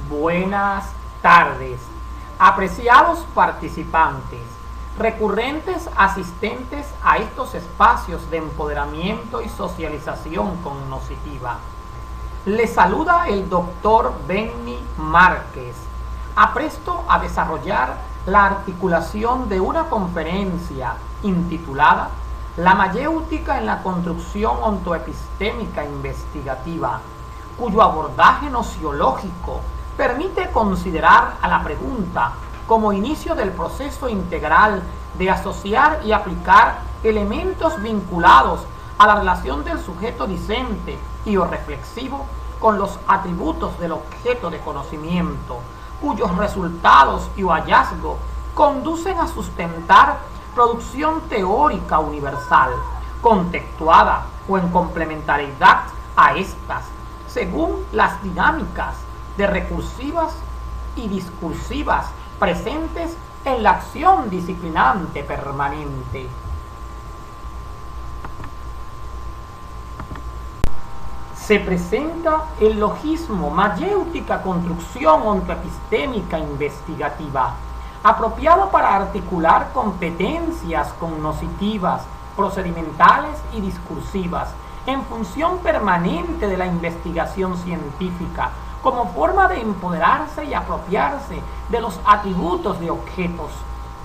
Buenas tardes, apreciados participantes, recurrentes asistentes a estos espacios de empoderamiento y socialización cognitiva. Les saluda el doctor Benny Márquez, apresto a desarrollar la articulación de una conferencia intitulada La mayéutica en la construcción ontoepistémica investigativa, cuyo abordaje nociológico permite considerar a la pregunta como inicio del proceso integral de asociar y aplicar elementos vinculados a la relación del sujeto discente y o reflexivo con los atributos del objeto de conocimiento, cuyos resultados y o hallazgos conducen a sustentar producción teórica universal, contextuada o en complementariedad a estas, según las dinámicas de recursivas y discursivas presentes en la acción disciplinante permanente. Se presenta el logismo mayéutica construcción ontoepistémica investigativa, apropiado para articular competencias cognitivas, procedimentales y discursivas, en función permanente de la investigación científica, como forma de empoderarse y apropiarse de los atributos de objetos,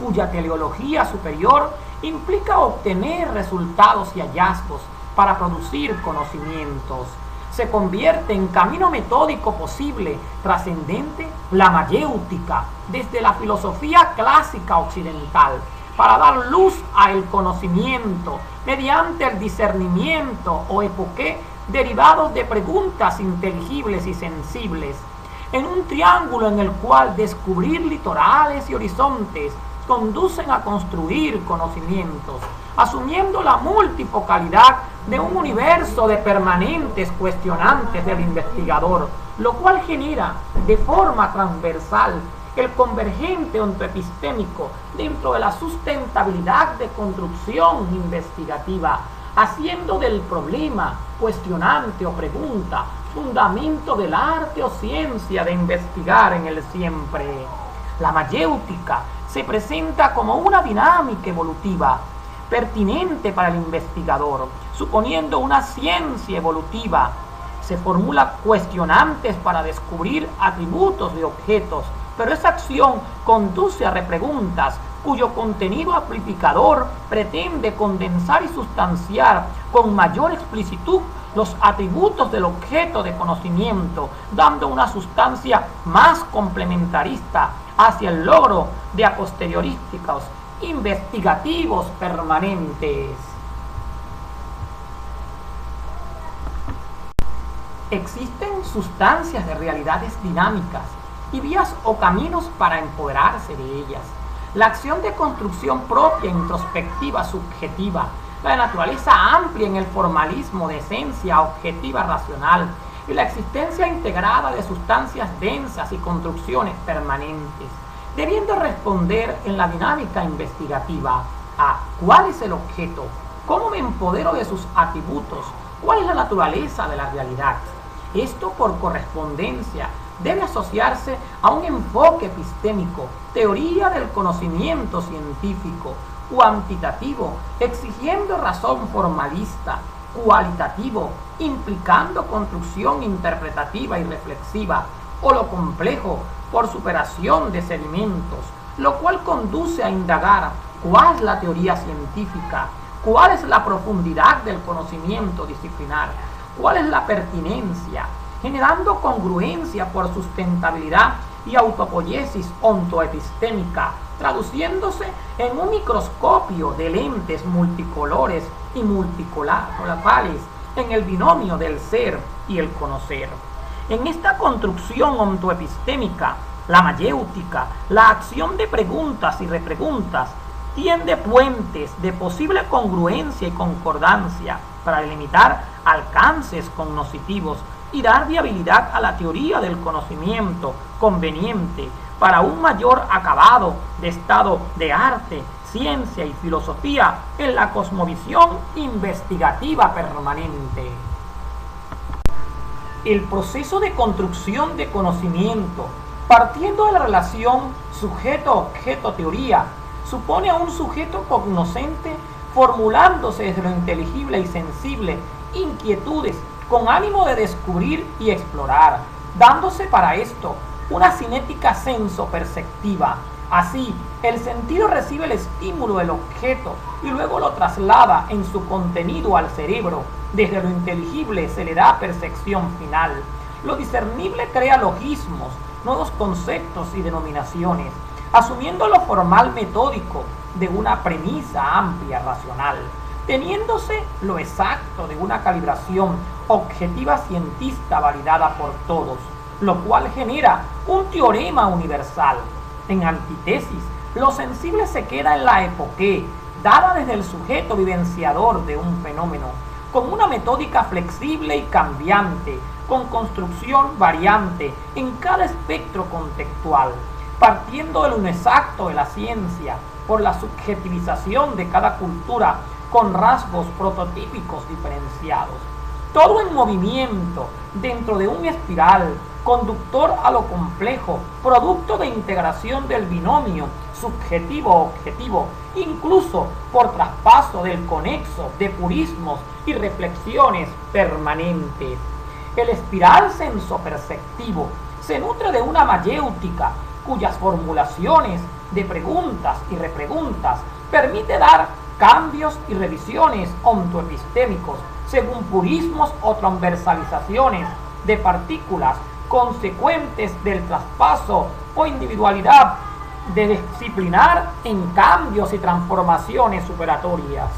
cuya teleología superior implica obtener resultados y hallazgos para producir conocimientos. Se convierte en camino metódico posible, trascendente, la mayéutica, desde la filosofía clásica occidental, para dar luz al conocimiento mediante el discernimiento o epoqué derivados de preguntas inteligibles y sensibles, en un triángulo en el cual descubrir litorales y horizontes conducen a construir conocimientos, asumiendo la multifocalidad de un universo de permanentes cuestionantes del investigador, lo cual genera de forma transversal el convergente ontoepistémico dentro de la sustentabilidad de construcción investigativa, haciendo del problema, cuestionante o pregunta, fundamento del arte o ciencia de investigar en el siempre. La mayéutica se presenta como una dinámica evolutiva, pertinente para el investigador, suponiendo una ciencia evolutiva. Se formula cuestionantes para descubrir atributos de objetos, pero esa acción conduce a repreguntas cuyo contenido amplificador pretende condensar y sustanciar con mayor explicitud los atributos del objeto de conocimiento, dando una sustancia más complementarista hacia el logro de a posteriorísticos investigativos permanentes. Existen sustancias de realidades dinámicas y vías o caminos para empoderarse de ellas. La acción de construcción propia, introspectiva, subjetiva, la de naturaleza amplia en el formalismo de esencia objetiva racional y la existencia integrada de sustancias densas y construcciones permanentes, debiendo responder en la dinámica investigativa a ¿cuál es el objeto? ¿Cómo me empodero de sus atributos? ¿Cuál es la naturaleza de la realidad? Esto, por correspondencia, debe asociarse a un enfoque epistémico, teoría del conocimiento científico, cuantitativo, exigiendo razón formalista, cualitativo, implicando construcción interpretativa y reflexiva, o lo complejo, por superación de sedimentos, lo cual conduce a indagar cuál es la teoría científica, cuál es la profundidad del conocimiento disciplinar, cuál es la pertinencia, generando congruencia por sustentabilidad y autopoiesis ontoepistémica, traduciéndose en un microscopio de lentes multicolores y multicolores en el binomio del ser y el conocer. En esta construcción ontoepistémica, la mayéutica, la acción de preguntas y repreguntas, tiende puentes de posible congruencia y concordancia para delimitar alcances cognitivos y dar viabilidad a la teoría del conocimiento conveniente para un mayor acabado de estado de arte, ciencia y filosofía en la cosmovisión investigativa permanente. El proceso de construcción de conocimiento, partiendo de la relación sujeto-objeto-teoría, supone a un sujeto cognoscente formulándose desde lo inteligible y sensible inquietudes con ánimo de descubrir y explorar, dándose para esto una cinética senso-perceptiva. Así, el sentido recibe el estímulo del objeto y luego lo traslada en su contenido al cerebro. Desde lo inteligible se le da percepción final. Lo discernible crea logismos, nuevos conceptos y denominaciones, asumiendo lo formal metódico de una premisa amplia racional, teniéndose lo exacto de una calibración objetiva cientista validada por todos, lo cual genera un teorema universal. En antítesis, lo sensible se queda en la epoqué, dada desde el sujeto vivenciador de un fenómeno, con una metódica flexible y cambiante, con construcción variante en cada espectro contextual, partiendo de lo inexacto de la ciencia por la subjetivización de cada cultura con rasgos prototípicos diferenciados. Todo en movimiento dentro de un espiral conductor a lo complejo, producto de integración del binomio subjetivo-objetivo, incluso por traspaso del conexo de purismos y reflexiones permanentes. El espiral sensoperceptivo se nutre de una mayéutica cuyas formulaciones de preguntas y repreguntas permite dar cambios y revisiones ontoepistémicos según purismos o transversalizaciones de partículas consecuentes del traspaso o individualidad de disciplinar en cambios y transformaciones superatorias.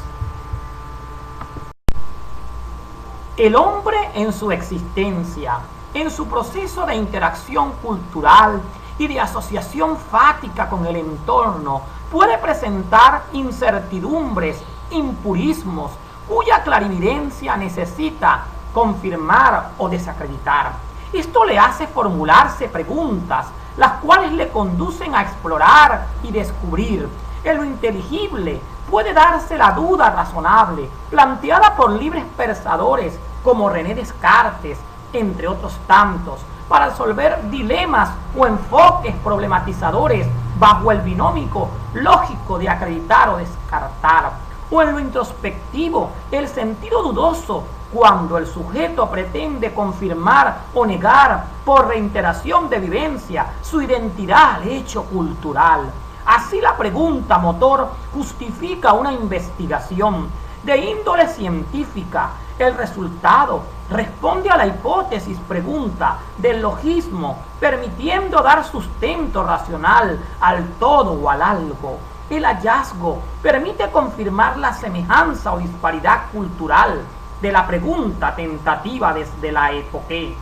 El hombre en su existencia, en su proceso de interacción cultural y de asociación fática con el entorno, puede presentar incertidumbres, impurismos, cuya clarividencia necesita confirmar o desacreditar. Esto le hace formularse preguntas, las cuales le conducen a explorar y descubrir. En lo inteligible puede darse la duda razonable, planteada por libres pensadores como René Descartes, entre otros tantos, para resolver dilemas o enfoques problematizadores bajo el binómico lógico de acreditar o descartar. O en lo introspectivo, el sentido dudoso, cuando el sujeto pretende confirmar o negar por reiteración de vivencia su identidad al hecho cultural. Así la pregunta motor justifica una investigación de índole científica. El resultado responde a la hipótesis pregunta del logismo, permitiendo dar sustento racional al todo o al algo. El hallazgo permite confirmar la semejanza o disparidad cultural de la pregunta tentativa desde la epoqué.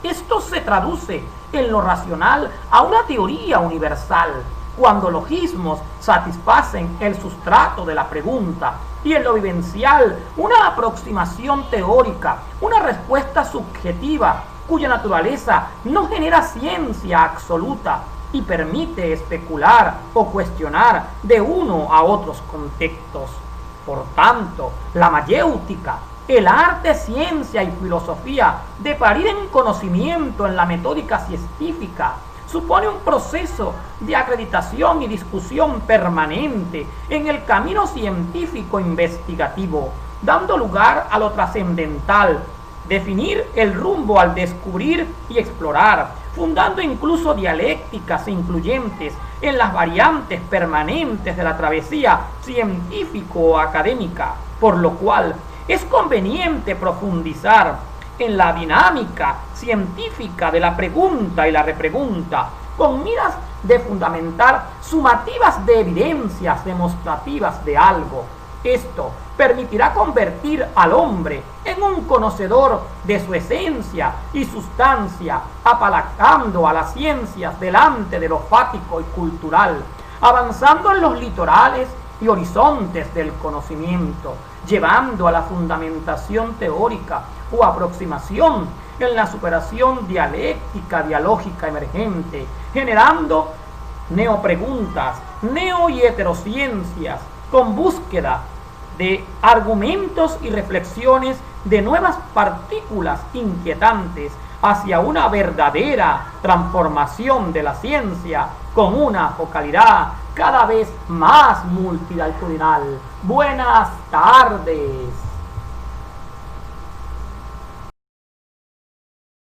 Esto se traduce en lo racional a una teoría universal, cuando logismos satisfacen el sustrato de la pregunta, y en lo vivencial una aproximación teórica, una respuesta subjetiva cuya naturaleza no genera ciencia absoluta y permite especular o cuestionar de uno a otros contextos. Por tanto, la mayéutica, el arte, ciencia y filosofía de parir en conocimiento en la metódica científica, supone un proceso de acreditación y discusión permanente en el camino científico investigativo, dando lugar a lo trascendental, definir el rumbo al descubrir y explorar, fundando incluso dialécticas incluyentes en las variantes permanentes de la travesía científico-académica, por lo cual es conveniente profundizar en la dinámica científica de la pregunta y la repregunta, con miras de fundamentar sumativas de evidencias demostrativas de algo. Esto permitirá convertir al hombre en un conocedor de su esencia y sustancia, apalancando a las ciencias delante de lo fático y cultural, avanzando en los litorales y horizontes del conocimiento, llevando a la fundamentación teórica o aproximación en la superación dialéctica dialógica emergente, generando neopreguntas, neo y heterociencias, con búsqueda de argumentos y reflexiones de nuevas partículas inquietantes, hacia una verdadera transformación de la ciencia con una focalidad cada vez más multidisciplinar. Buenas tardes.